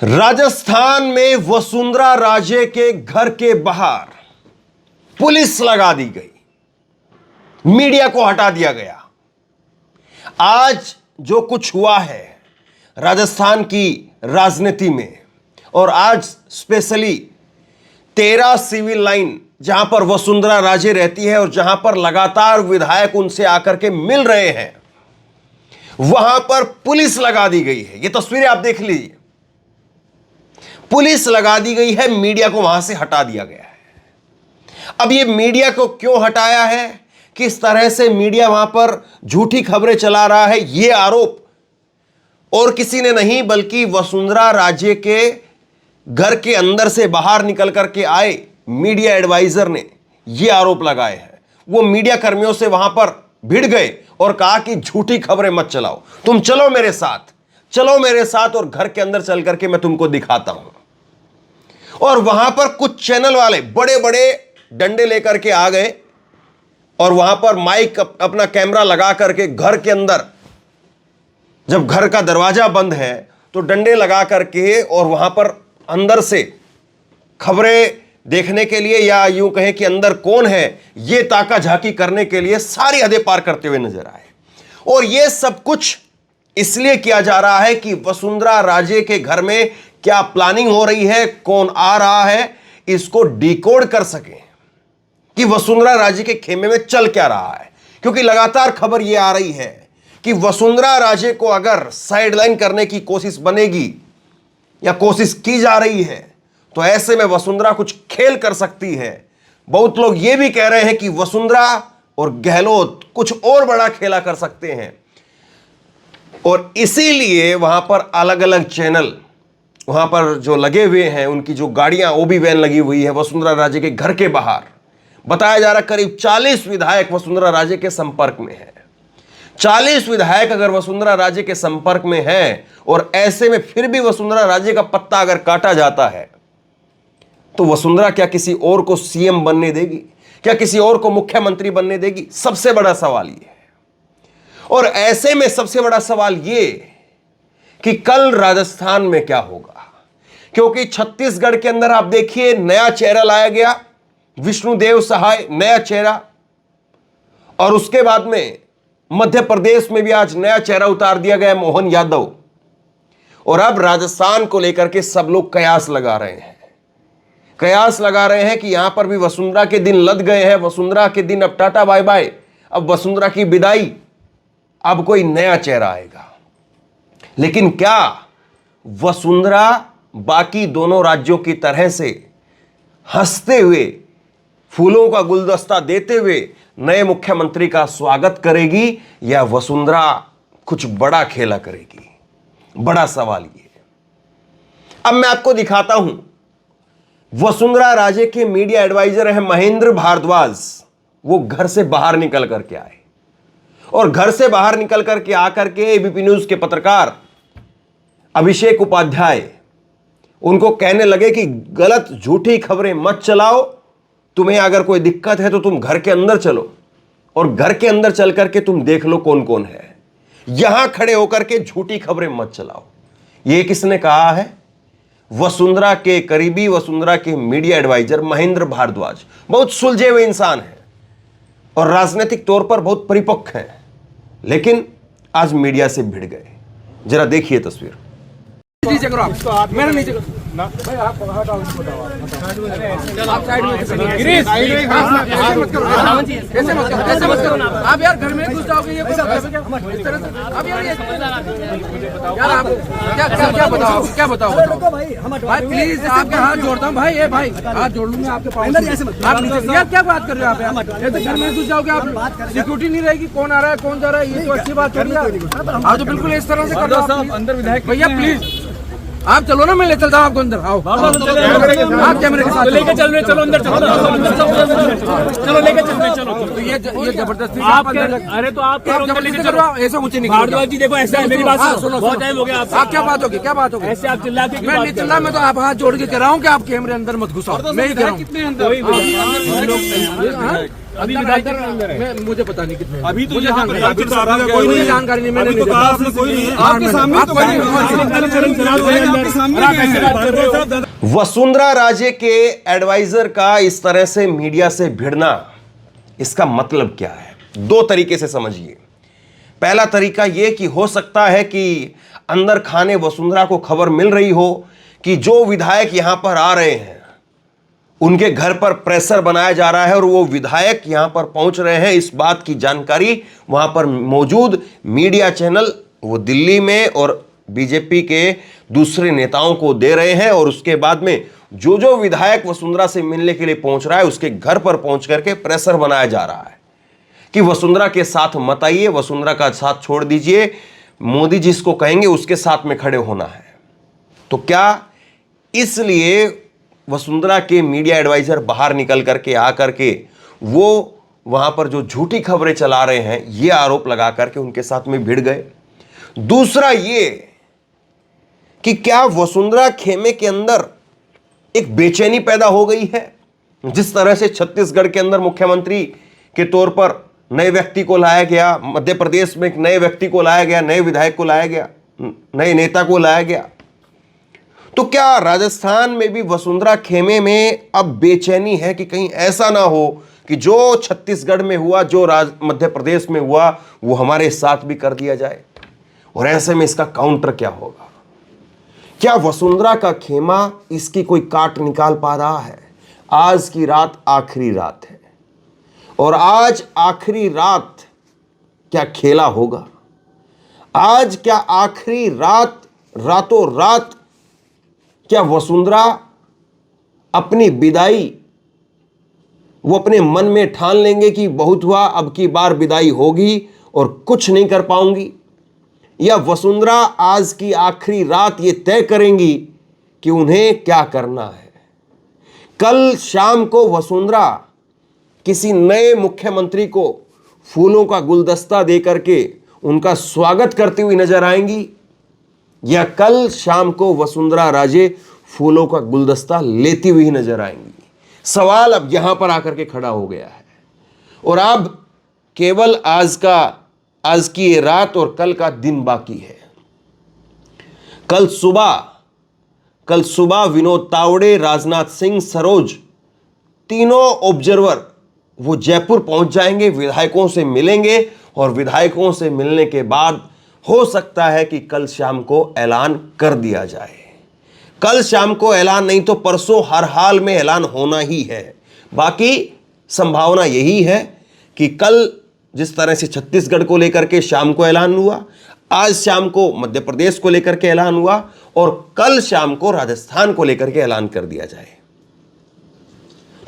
राजस्थान में वसुंधरा राजे के घर के बाहर पुलिस लगा दी गई, मीडिया को हटा दिया गया। आज जो कुछ हुआ है राजस्थान की राजनीति में, और आज स्पेशली 13 सिविल लाइन जहां पर वसुंधरा राजे रहती है और जहां पर लगातार विधायक उनसे आकर के मिल रहे हैं, वहां पर पुलिस लगा दी गई है। ये तस्वीरें आप देख लीजिए, पुलिस लगा दी गई है, मीडिया को वहां से हटा दिया गया है। अब ये मीडिया को क्यों हटाया है, किस तरह से मीडिया वहां पर झूठी खबरें चला रहा है, ये आरोप और किसी ने नहीं बल्कि वसुंधरा राजे के घर के अंदर से बाहर निकल करके आए मीडिया एडवाइजर ने ये आरोप लगाए हैं। वो मीडिया कर्मियों से वहां पर भिड़ गए और कहा कि झूठी खबरें मत चलाओ, तुम चलो मेरे साथ, चलो मेरे साथ और घर के अंदर चल करके मैं तुमको दिखाता हूं। और वहां पर कुछ चैनल वाले बड़े बड़े डंडे लेकर के आ गए और वहां पर माइक अपना कैमरा लगा करके घर के अंदर, जब घर का दरवाजा बंद है तो डंडे लगा करके और वहां पर अंदर से खबरें देखने के लिए, या यूं कहें कि अंदर कौन है ये ताका झाकी करने के लिए सारी हदें पार करते हुए नजर आए। और ये सब कुछ इसलिए किया जा रहा है कि वसुंधरा राजे के घर में क्या प्लानिंग हो रही है, कौन आ रहा है, इसको डिकोड कर सकें कि वसुंधरा राजे के खेमे में चल क्या रहा है। क्योंकि लगातार खबर यह आ रही है कि वसुंधरा राजे को अगर साइडलाइन करने की कोशिश बनेगी या कोशिश की जा रही है तो ऐसे में वसुंधरा कुछ खेल कर सकती है। बहुत लोग यह भी कह रहे हैं कि वसुंधरा और गहलोत कुछ और बड़ा खेला कर सकते हैं, और इसीलिए वहां पर अलग अलग चैनल वहां पर जो लगे हुए हैं, उनकी जो गाड़ियां ओबी वैन लगी हुई है वसुंधरा राजे के घर के बाहर, बताया जा रहा करीब 40 विधायक वसुंधरा राजे के संपर्क में है। 40 विधायक अगर वसुंधरा राजे के संपर्क में हैं और ऐसे में फिर भी वसुंधरा राजे का पत्ता अगर काटा जाता है तो वसुंधरा क्या किसी और को सीएम बनने देगी, क्या किसी और को मुख्यमंत्री बनने देगी? सबसे बड़ा सवाल ये है। और ऐसे में सबसे बड़ा सवाल ये कि कल राजस्थान में क्या होगा, क्योंकि छत्तीसगढ़ के अंदर आप देखिए नया चेहरा लाया गया, विष्णुदेव सहाय नया चेहरा, और उसके बाद में मध्य प्रदेश में भी आज नया चेहरा उतार दिया गया मोहन यादव। और अब राजस्थान को लेकर के सब लोग कयास लगा रहे हैं, कयास लगा रहे हैं कि यहां पर भी वसुंधरा के दिन लद गए हैं, वसुंधरा के दिन अब टाटा बाय बाय, अब वसुंधरा की विदाई, अब कोई नया चेहरा आएगा। लेकिन क्या वसुंधरा बाकी दोनों राज्यों की तरह से हंसते हुए, फूलों का गुलदस्ता देते हुए नए मुख्यमंत्री का स्वागत करेगी, या वसुंधरा कुछ बड़ा खेला करेगी? बड़ा सवाल ये। अब मैं आपको दिखाता हूं, वसुंधरा राजे के मीडिया एडवाइजर हैं महेंद्र भारद्वाज, वो घर से बाहर निकल करके आए और घर से बाहर निकल करके आकर के एबीपी न्यूज के पत्रकार अभिषेक उपाध्याय उनको कहने लगे कि गलत झूठी खबरें मत चलाओ, तुम्हें अगर कोई दिक्कत है तो तुम घर के अंदर चलो और घर के अंदर चल करके तुम देख लो कौन कौन है, यहां खड़े होकर के झूठी खबरें मत चलाओ। यह किसने कहा है? वसुंधरा के करीबी, वसुंधरा के मीडिया एडवाइजर महेंद्र भारद्वाज। बहुत सुलझे हुए इंसान हैं और राजनीतिक तौर पर बहुत परिपक्व हैं, लेकिन आज मीडिया से भिड़ गए। जरा देखिए तस्वीर। नीचे करो आप, मेरे नीचे करो ना भाई, आप हटाओ इसको, आप साइड में गिरीश, ऐसे मत करो, ऐसे मत करो, ऐसे मत करो आप यार, घर में घुस जाओगे ये इस तरह से आप यार आप क्या बताओ, क्या बताओ भाई, प्लीज आपके हाथ जोड़ता हूँ भाई, ये भाई हाथ जोड़ लूंगा आपके पास, आप नीचे यार क्या बात कर रहे हो आप यार, तो घर में घुस जाओगे आप, सिक्योरिटी नहीं रहेगी, कौन आ रहा है कौन जा रहा है, ये तो अच्छी बात हो रही है। आप तो बिल्कुल इस तरह से कर रहे हो अंदर विधायक भैया, प्लीज आप चलो ना, मैं ले चलता हूँ आपको अंदर। आओ आप कैमरे के साथ लेके चल रहे, चलो अंदर चलो, चलो लेके चल रहे, चलो। तो ये जबरदस्ती आप, अरे तो आप जबरदस्ती करवाओ, ऐसा मुझे नहीं। भारद्वाज जी देखो ऐसा है, मेरी बात सुनो, बहुत टाइम हो गया आप क्या बात होगी, क्या बात होगी, ऐसे आप चिल्ला के? मैं नहीं चिल्ला, मैं तो आप हाथ जोड़ के कह रहा हूँ कि आप कैमरे अंदर मत घुसाओ, मैं ही कह रहा हूँ। अभी विधायक अंदर है, मुझे पता नहीं कितने, अभी तो मुझे यहाँ जानकारी पर नहीं, कोई नहीं है, जानकारी नहीं, मैंने अभी तो नहीं कहा आपने कोई नहीं है, आपके सामने तो कोई नहीं है। वसुंधरा राजे के एडवाइजर का इस तरह से मीडिया से भिड़ना, इसका मतलब क्या है? दो तरीके से समझिए। पहला तरीका यह कि हो सकता है कि अंदर खाने वसुंधरा को खबर मिल रही हो कि जो विधायक यहां पर आ रहे हैं उनके घर पर प्रेशर बनाया जा रहा है और वो विधायक यहां पर पहुंच रहे हैं, इस बात की जानकारी वहां पर मौजूद मीडिया चैनल वो दिल्ली में और बीजेपी के दूसरे नेताओं को दे रहे हैं। और उसके बाद में जो जो विधायक वसुंधरा से मिलने के लिए पहुंच रहा है उसके घर पर पहुंच करके प्रेशर बनाया जा रहा है कि वसुंधरा के साथ मत आइए, वसुंधरा का साथ छोड़ दीजिए, मोदी जिसको कहेंगे उसके साथ में खड़े होना है। तो क्या इसलिए वसुंधरा के मीडिया एडवाइजर बाहर निकल करके आकर के वो वहां पर जो झूठी खबरें चला रहे हैं ये आरोप लगा करके उनके साथ में भिड़ गए? दूसरा ये कि क्या वसुंधरा खेमे के अंदर एक बेचैनी पैदा हो गई है? जिस तरह से छत्तीसगढ़ के अंदर मुख्यमंत्री के तौर पर नए व्यक्ति को लाया गया, मध्य प्रदेश में एक नए व्यक्ति को लाया गया, नए विधायक को लाया गया, नए नेता को लाया गया, तो क्या राजस्थान में भी वसुंधरा खेमे में अब बेचैनी है कि कहीं ऐसा ना हो कि जो छत्तीसगढ़ में हुआ, जो मध्य प्रदेश में हुआ, वो हमारे साथ भी कर दिया जाए? और ऐसे में इसका काउंटर क्या होगा? क्या वसुंधरा का खेमा इसकी कोई काट निकाल पा रहा है? आज की रात आखिरी रात है और आज आखिरी रात क्या खेला होगा? आज क्या आखिरी रात रातों रात क्या वसुंधरा अपनी विदाई वो अपने मन में ठान लेंगे कि बहुत हुआ, अब की बार विदाई होगी और कुछ नहीं कर पाऊंगी? या वसुंधरा आज की आखिरी रात ये तय करेंगी कि उन्हें क्या करना है? कल शाम को वसुंधरा किसी नए मुख्यमंत्री को फूलों का गुलदस्ता देकर के उनका स्वागत करती हुई नजर आएंगी, या कल शाम को वसुंधरा राजे फूलों का गुलदस्ता लेती हुई नजर आएंगी? सवाल अब यहां पर आकर के खड़ा हो गया है। और अब केवल आज की ये रात और कल का दिन बाकी है। कल सुबह विनोद तावड़े, राजनाथ सिंह, सरोज, तीनों ऑब्जर्वर वो जयपुर पहुंच जाएंगे, विधायकों से मिलेंगे और विधायकों से मिलने के बाद हो सकता है कि कल शाम को ऐलान कर दिया जाए। कल शाम को ऐलान नहीं तो परसों हर हाल में ऐलान होना ही है। बाकी संभावना यही है कि कल जिस तरह से छत्तीसगढ़ को लेकर के शाम को ऐलान हुआ, आज शाम को मध्य प्रदेश को लेकर के ऐलान हुआ और कल शाम को राजस्थान को लेकर के ऐलान कर दिया जाए।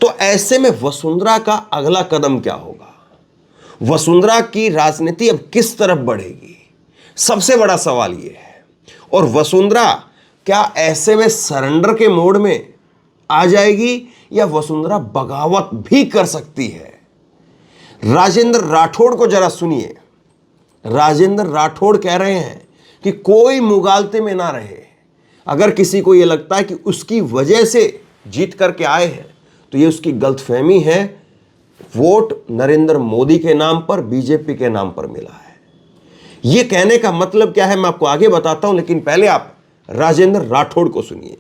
तो ऐसे में वसुंधरा का अगला कदम क्या होगा? वसुंधरा की राजनीति अब किस तरफ बढ़ेगी? सबसे बड़ा सवाल यह है। और वसुंधरा क्या ऐसे में सरेंडर के मोड में आ जाएगी या वसुंधरा बगावत भी कर सकती है? राजेंद्र राठौड़ को जरा सुनिए। राजेंद्र राठौड़ कह रहे हैं कि कोई मुगालते में ना रहे। अगर किसी को यह लगता है कि उसकी वजह से जीत करके आए हैं तो यह उसकी गलतफहमी है। वोट नरेंद्र मोदी के नाम पर, बीजेपी के नाम पर मिला है। यह कहने का मतलब क्या है मैं आपको आगे बताता हूं, लेकिन पहले आप राजेंद्र राठौड़ को सुनिए।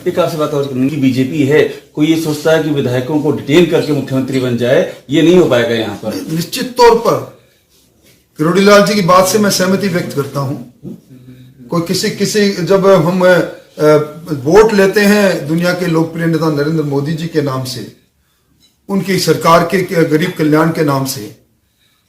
एक आपसे बात और करनी, बीजेपी है, कोई ये सोचता है कि विधायकों को डिटेन करके मुख्यमंत्री बन जाए, ये नहीं हो पाएगा यहाँ पर। निश्चित तौर पर किरोड़ीलाल जी की बात से मैं सहमति व्यक्त करता हूं। कोई किसी जब हम वोट लेते हैं दुनिया के लोकप्रिय नेता नरेंद्र मोदी जी के नाम से, उनकी सरकार के गरीब कल्याण के नाम से,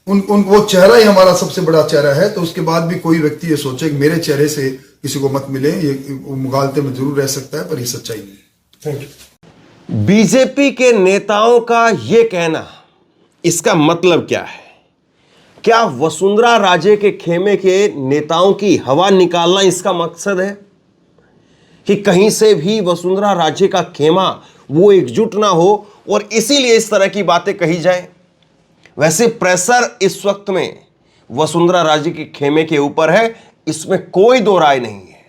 वो चेहरा ही हमारा सबसे बड़ा चेहरा है। तो उसके बाद भी कोई व्यक्ति ये सोचे कि मेरे चेहरे से किसी को मत मिले, ये मुगालते में जरूर रह सकता है, पर ये सच्चाई नहीं। Thank you. बीजेपी के नेताओं का यह कहना, इसका मतलब क्या है? क्या वसुंधरा राजे के खेमे के नेताओं की हवा निकालना इसका मकसद है कि कहीं से भी वसुंधरा राजे का खेमा वो एकजुट ना हो और इसीलिए इस तरह की बातें कही जाए? वैसे प्रेशर इस वक्त में वसुंधरा राजे के खेमे के ऊपर है, इसमें कोई दो राय नहीं है।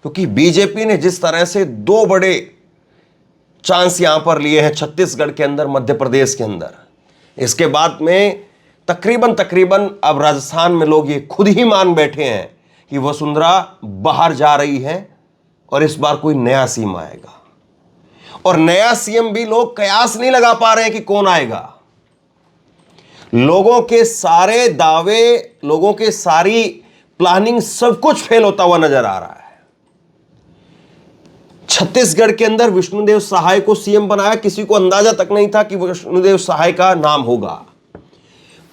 क्योंकि बीजेपी ने जिस तरह से दो बड़े चांस यहां पर लिए हैं छत्तीसगढ़ के अंदर, मध्य प्रदेश के अंदर। इसके बाद में तकरीबन अब राजस्थान में लोग ये खुद ही मान बैठे हैं कि वसुंधरा बाहर जा रही है और इस बार कोई नया सीएम आएगा। और नया सीएम भी लोग कयास नहीं लगा पा रहे हैं कि कौन आएगा। लोगों के सारे दावे, लोगों के सारी प्लानिंग, सब कुछ फेल होता हुआ नजर आ रहा है। छत्तीसगढ़ के अंदर विष्णुदेव सहाय को सीएम बनाया, किसी को अंदाजा तक नहीं था कि विष्णुदेव सहाय का नाम होगा।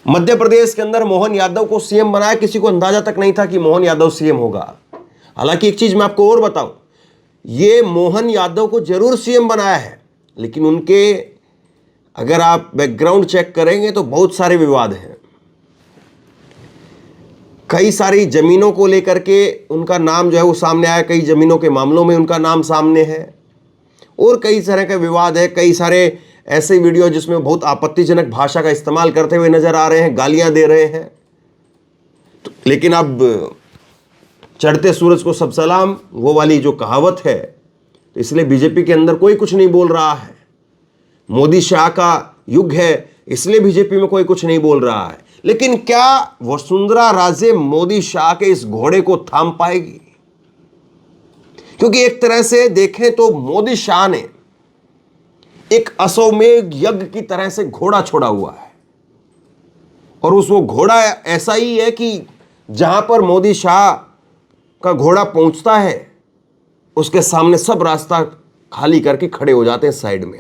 मध्य प्रदेश के अंदर मोहन यादव को सीएम बनाया, किसी को अंदाजा तक नहीं था कि मोहन यादव सीएम होगा। हालांकि एक चीज मैं आपको और बताऊं, ये मोहन यादव को जरूर सीएम बनाया है, लेकिन उनके अगर आप बैकग्राउंड चेक करेंगे तो बहुत सारे विवाद हैं। कई सारी जमीनों को लेकर के उनका नाम जो है वो सामने आया, कई जमीनों के मामलों में उनका नाम सामने है, और कई तरह के विवाद है। कई सारे ऐसे वीडियो जिसमें बहुत आपत्तिजनक भाषा का इस्तेमाल करते हुए नजर आ रहे हैं, गालियां दे रहे हैं। लेकिन अब चढ़ते सूरज को सब सलाम, वो वाली जो कहावत है, तो इसलिए बीजेपी के अंदर कोई कुछ नहीं बोल रहा है। मोदी शाह का युग है, इसलिए बीजेपी में कोई कुछ नहीं बोल रहा है। लेकिन क्या वसुंधरा राजे मोदी शाह के इस घोड़े को थाम पाएगी? क्योंकि एक तरह से देखें तो मोदी शाह ने एक अश्वमेध यज्ञ की तरह से घोड़ा छोड़ा हुआ है, और वो घोड़ा ऐसा ही है कि जहां पर मोदी शाह का घोड़ा पहुंचता है उसके सामने सब रास्ता खाली करके खड़े हो जाते हैं साइड में।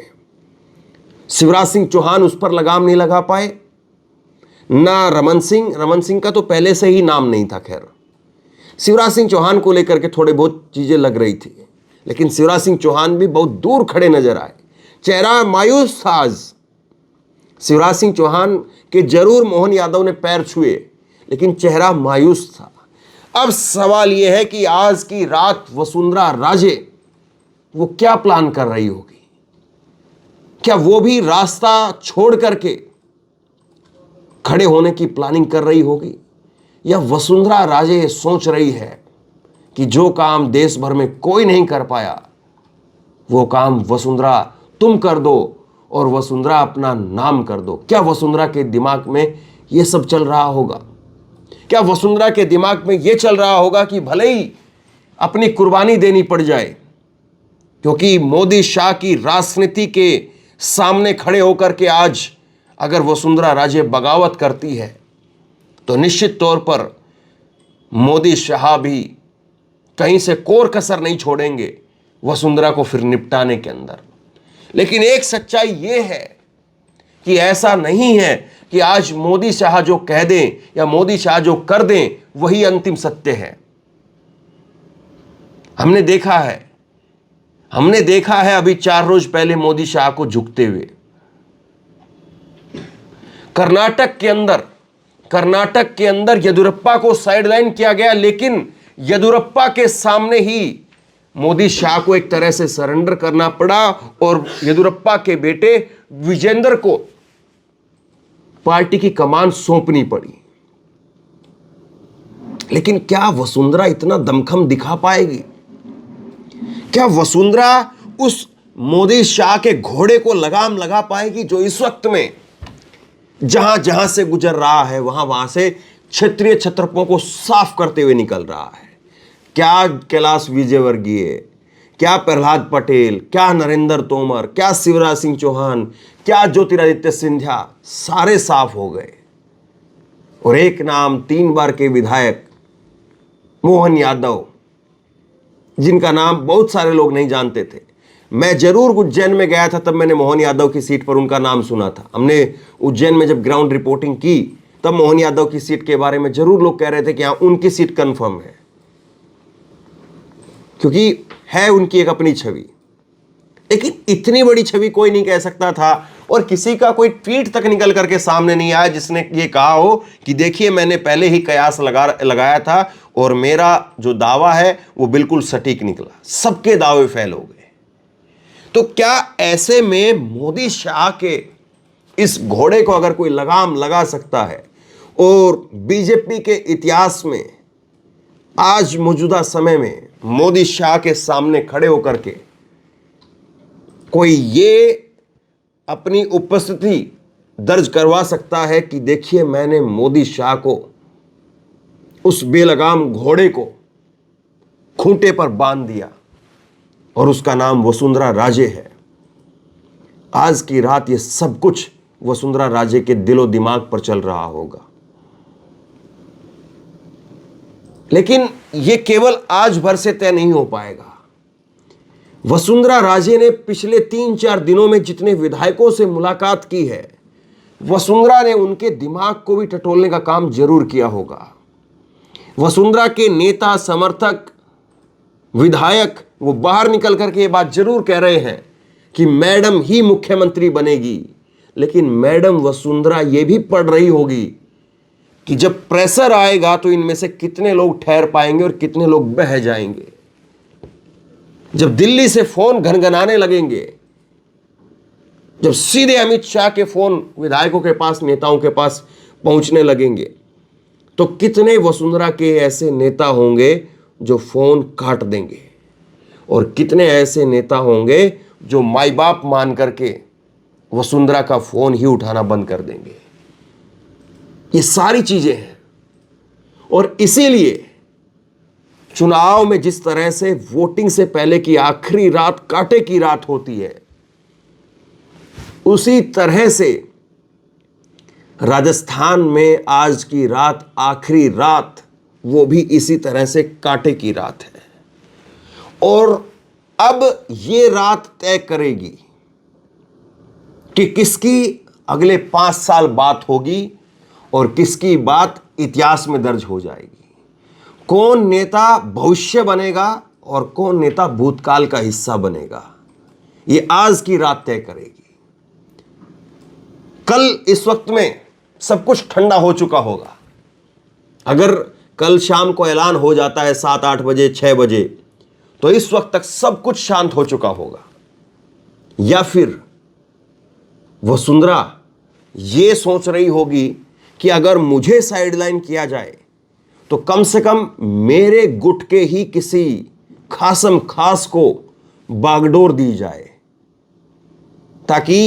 शिवराज सिंह चौहान उस पर लगाम नहीं लगा पाए, ना रमन सिंह का तो पहले से ही नाम नहीं था। खैर, शिवराज सिंह चौहान को लेकर के थोड़े बहुत चीजें लग रही थी, लेकिन शिवराज सिंह चौहान भी बहुत दूर खड़े नजर आए, चेहरा मायूस था। आज शिवराज सिंह चौहान के जरूर मोहन यादव ने पैर छुए, लेकिन चेहरा मायूस था। अब सवाल यह है कि आज की रात वसुंधरा राजे वो क्या प्लान कर रही होगी? क्या वो भी रास्ता छोड़ करके खड़े होने की प्लानिंग कर रही होगी, या वसुंधरा राजे सोच रही है कि जो काम देश भर में कोई नहीं कर पाया वो काम वसुंधरा तुम कर दो और वसुंधरा अपना नाम कर दो? क्या वसुंधरा के दिमाग में ये सब चल रहा होगा? क्या वसुंधरा के दिमाग में ये चल रहा होगा कि भले ही अपनी कुर्बानी देनी पड़ जाए, क्योंकि मोदी शाह की राजनीति के सामने खड़े होकर के आज अगर वसुंधरा राजे बगावत करती है तो निश्चित तौर पर मोदी शाह भी कहीं से कोर कसर नहीं छोड़ेंगे वसुंधरा को फिर निपटाने के अंदर। लेकिन एक सच्चाई यह है कि ऐसा नहीं है कि आज मोदी शाह जो कह दें या मोदी शाह जो कर दें वही अंतिम सत्य है। हमने देखा है अभी 4 रोज पहले मोदी शाह को झुकते हुए। कर्नाटक के अंदर येदियुरप्पा को साइडलाइन किया गया, लेकिन येदियुरप्पा के सामने ही मोदी शाह को एक तरह से सरेंडर करना पड़ा और येदियुरप्पा के बेटे विजेंद्र को पार्टी की कमान सौंपनी पड़ी। लेकिन क्या वसुंधरा इतना दमखम दिखा पाएगी? क्या वसुंधरा उस मोदी शाह के घोड़े को लगाम लगा पाएगी जो इस वक्त में जहां जहां से गुजर रहा है वहां से क्षेत्रीय छत्रपों को साफ करते हुए निकल रहा है? क्या कैलाश विजयवर्गीय, क्या प्रहलाद पटेल, क्या नरेंद्र तोमर, क्या शिवराज सिंह चौहान, क्या ज्योतिरादित्य सिंधिया, सारे साफ हो गए। और एक नाम 3 बार के विधायक मोहन यादव, जिनका नाम बहुत सारे लोग नहीं जानते थे। मैं जरूर उज्जैन में गया था, तब मैंने मोहन यादव की सीट पर उनका नाम सुना था। हमने उज्जैन में जब ग्राउंड रिपोर्टिंग की तब मोहन यादव की सीट के बारे में जरूर लोग कह रहे थे कि हाँ उनकी सीट कंफर्म है, क्योंकि है उनकी एक अपनी छवि। लेकिन इतनी बड़ी छवि कोई नहीं कह सकता था, और किसी का कोई ट्वीट तक निकल करके सामने नहीं आया जिसने ये कहा हो कि देखिए मैंने पहले ही कयास लगाया था और मेरा जो दावा है वो बिल्कुल सटीक निकला। सबके दावे फेल हो गए। तो क्या ऐसे में मोदी शाह के इस घोड़े को अगर कोई लगाम लगा सकता है, और बीजेपी के इतिहास में आज मौजूदा समय में मोदी शाह के सामने खड़े होकर के कोई ये अपनी उपस्थिति दर्ज करवा सकता है कि देखिए मैंने मोदी शाह को, उस बेलगाम घोड़े को खूंटे पर बांध दिया और उसका नाम वसुंधरा राजे है। आज की रात ये सब कुछ वसुंधरा राजे के दिलो दिमाग पर चल रहा होगा। लेकिन यह केवल आज भर से तय नहीं हो पाएगा। वसुंधरा राजे ने पिछले 3-4 दिनों में जितने विधायकों से मुलाकात की है, वसुंधरा ने उनके दिमाग को भी टटोलने का काम जरूर किया होगा। वसुंधरा के नेता, समर्थक, विधायक वो बाहर निकल करके ये बात जरूर कह रहे हैं कि मैडम ही मुख्यमंत्री बनेगी। लेकिन मैडम वसुंधरा ये भी पढ़ रही होगी कि जब प्रेशर आएगा तो इनमें से कितने लोग ठहर पाएंगे और कितने लोग बह जाएंगे। जब दिल्ली से फोन घनघनाने लगेंगे, जब सीधे अमित शाह के फोन विधायकों के पास, नेताओं के पास पहुंचने लगेंगे, तो कितने वसुंधरा के ऐसे नेता होंगे जो फोन काट देंगे और कितने ऐसे नेता होंगे जो माई बाप मान करके वसुंधरा का फोन ही उठाना बंद कर देंगे। ये सारी चीजें हैं और इसीलिए चुनाव में जिस तरह से वोटिंग से पहले की आखिरी रात कांटे की रात होती है, उसी तरह से राजस्थान में आज की रात आखिरी रात, वो भी इसी तरह से कांटे की रात है। और अब ये रात तय करेगी कि किसकी अगले 5 साल बात होगी और किसकी बात इतिहास में दर्ज हो जाएगी। कौन नेता भविष्य बनेगा और कौन नेता भूतकाल का हिस्सा बनेगा, ये आज की रात तय करेगी। कल इस वक्त में सब कुछ ठंडा हो चुका होगा। अगर कल शाम को ऐलान हो जाता है 7-8 बजे, 6 बजे, तो इस वक्त तक सब कुछ शांत हो चुका होगा। या फिर वसुंधरा ये सोच रही होगी कि अगर मुझे साइडलाइन किया जाए तो कम से कम मेरे गुट के ही किसी खासम खास को बागडोर दी जाए, ताकि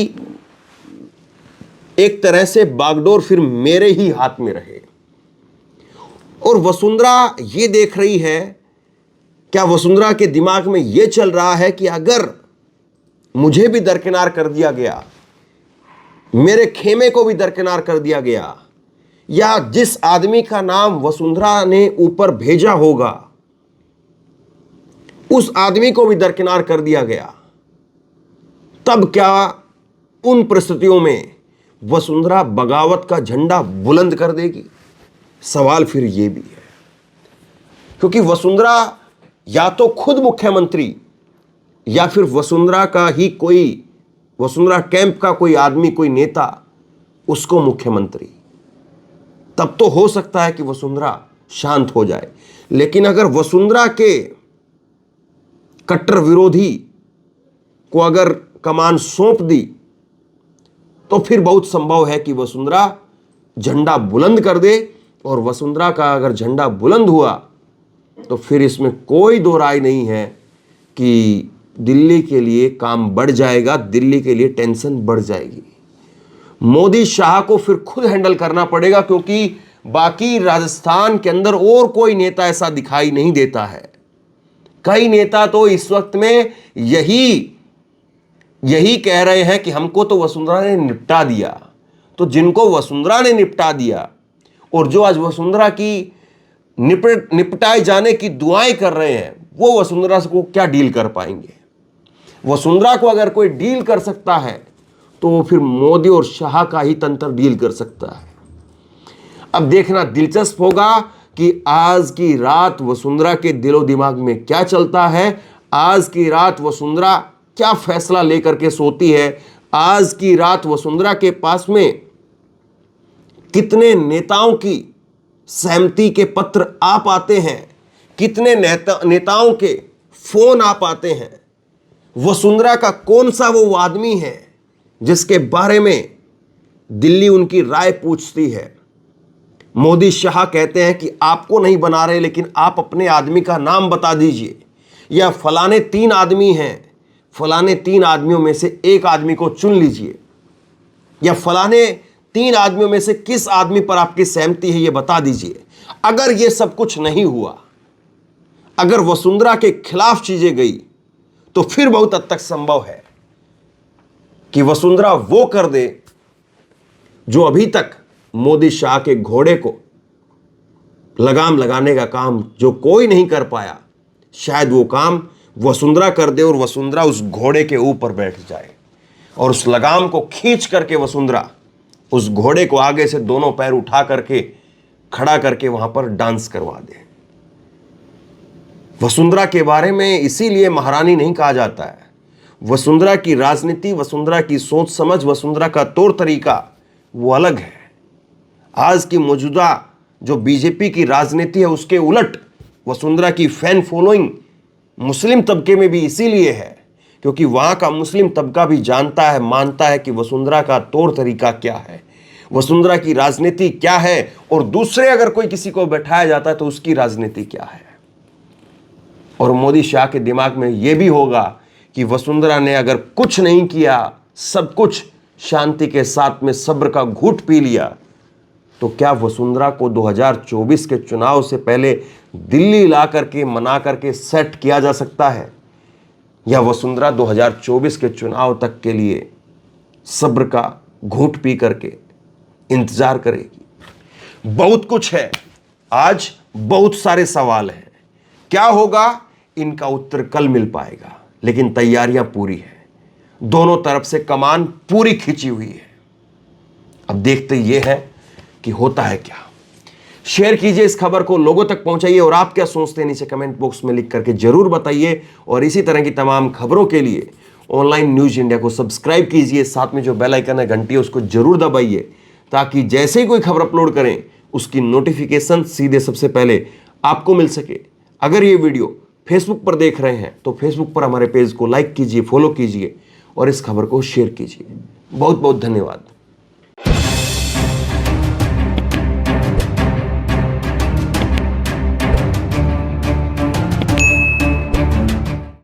एक तरह से बागडोर फिर मेरे ही हाथ में रहे। और वसुंधरा ये देख रही है, क्या वसुंधरा के दिमाग में ये चल रहा है कि अगर मुझे भी दरकिनार कर दिया गया, मेरे खेमे को भी दरकिनार कर दिया गया, या जिस आदमी का नाम वसुंधरा ने ऊपर भेजा होगा उस आदमी को भी दरकिनार कर दिया गया, तब क्या उन परिस्थितियों में वसुंधरा बगावत का झंडा बुलंद कर देगी? सवाल फिर यह भी है, क्योंकि वसुंधरा या तो खुद मुख्यमंत्री या फिर वसुंधरा का ही कोई, वसुंधरा कैंप का कोई आदमी, कोई नेता उसको मुख्यमंत्री, तब तो हो सकता है कि वसुंधरा शांत हो जाए। लेकिन अगर वसुंधरा के कट्टर विरोधी को अगर कमान सौंप दी तो फिर बहुत संभव है कि वसुंधरा झंडा बुलंद कर दे, और वसुंधरा का अगर झंडा बुलंद हुआ तो फिर इसमें कोई दो राय नहीं है कि दिल्ली के लिए काम बढ़ जाएगा, दिल्ली के लिए टेंशन बढ़ जाएगी। मोदी शाह को फिर खुद हैंडल करना पड़ेगा, क्योंकि बाकी राजस्थान के अंदर और कोई नेता ऐसा दिखाई नहीं देता है। कई नेता तो इस वक्त में यही कह रहे हैं कि हमको तो वसुंधरा ने निपटा दिया। तो जिनको वसुंधरा ने निपटा दिया और जो आज वसुंधरा की निपटाए जाने की दुआएं कर रहे हैं, वो वसुंधरा को क्या डील कर पाएंगे? वसुंधरा को अगर कोई डील कर सकता है तो फिर मोदी और शाह का ही तंत्र डील कर सकता है। अब देखना दिलचस्प होगा कि आज की रात वसुंधरा के दिलो दिमाग में क्या चलता है, आज की रात वसुंधरा क्या फैसला लेकर के सोती है, आज की रात वसुंधरा के पास में कितने नेताओं की सहमति के पत्र आ पाते हैं, कितने नेताओं के फोन आ पाते हैं। वसुंधरा का कौन सा वो आदमी है जिसके बारे में दिल्ली उनकी राय पूछती है। मोदी शाह कहते हैं कि आपको नहीं बना रहे, लेकिन आप अपने आदमी का नाम बता दीजिए, या फलाने 3 आदमी हैं, फलाने 3 आदमियों में से एक आदमी को चुन लीजिए, या फलाने 3 आदमियों में से किस आदमी पर आपकी सहमति है यह बता दीजिए। अगर यह सब कुछ नहीं हुआ, अगर वसुंधरा के खिलाफ चीजें गई, तो फिर बहुत हद तक संभव है कि वसुंधरा वो कर दे जो अभी तक मोदी शाह के घोड़े को लगाम लगाने का काम जो कोई नहीं कर पाया, शायद वो काम वसुंधरा कर दे और वसुंधरा उस घोड़े के ऊपर बैठ जाए और उस लगाम को खींच करके वसुंधरा उस घोड़े को आगे से दोनों पैर उठा करके खड़ा करके वहां पर डांस करवा दे। वसुंधरा के बारे में इसीलिए महारानी नहीं कहा जाता है। वसुंधरा की राजनीति, वसुंधरा की सोच समझ, वसुंधरा का तौर तरीका वो अलग है। आज की मौजूदा जो बीजेपी की राजनीति है उसके उलट वसुंधरा की फैन फॉलोइंग मुस्लिम तबके में भी इसीलिए है क्योंकि वहां का मुस्लिम तबका भी जानता है, मानता है कि वसुंधरा का तौर तरीका क्या है, वसुंधरा की राजनीति क्या है, और दूसरे अगर कोई किसी को बैठाया जाता है तो उसकी राजनीति क्या है। और मोदी शाह के दिमाग में यह भी होगा कि वसुंधरा ने अगर कुछ नहीं किया, सब कुछ शांति के साथ में सब्र का घूंट पी लिया, तो क्या वसुंधरा को 2024 के चुनाव से पहले दिल्ली ला करके मना करके सेट किया जा सकता है, या वसुंधरा 2024 के चुनाव तक के लिए सब्र का घूंट पी करके इंतजार करेगी। बहुत कुछ है, आज बहुत सारे सवाल हैं। क्या होगा इनका उत्तर कल मिल पाएगा, लेकिन तैयारियां पूरी है, दोनों तरफ से कमान पूरी खींची हुई है। अब देखते ये है कि होता है क्या। शेयर कीजिए इस खबर को, लोगों तक पहुंचाइए, और आप क्या सोचते हैं नीचे कमेंट बॉक्स में लिख करके जरूर बताइए। और इसी तरह की तमाम खबरों के लिए ऑनलाइन न्यूज इंडिया को सब्सक्राइब कीजिए, साथ में जो बेल आइकन है घंटी है उसको जरूर दबाइए, ताकि जैसे ही कोई खबर अपलोड करें उसकी नोटिफिकेशन सीधे सबसे पहले आपको मिल सके। अगर ये वीडियो फेसबुक पर देख रहे हैं तो फेसबुक पर हमारे पेज को लाइक कीजिए, फॉलो कीजिए और इस खबर को शेयर कीजिए। बहुत बहुत धन्यवाद।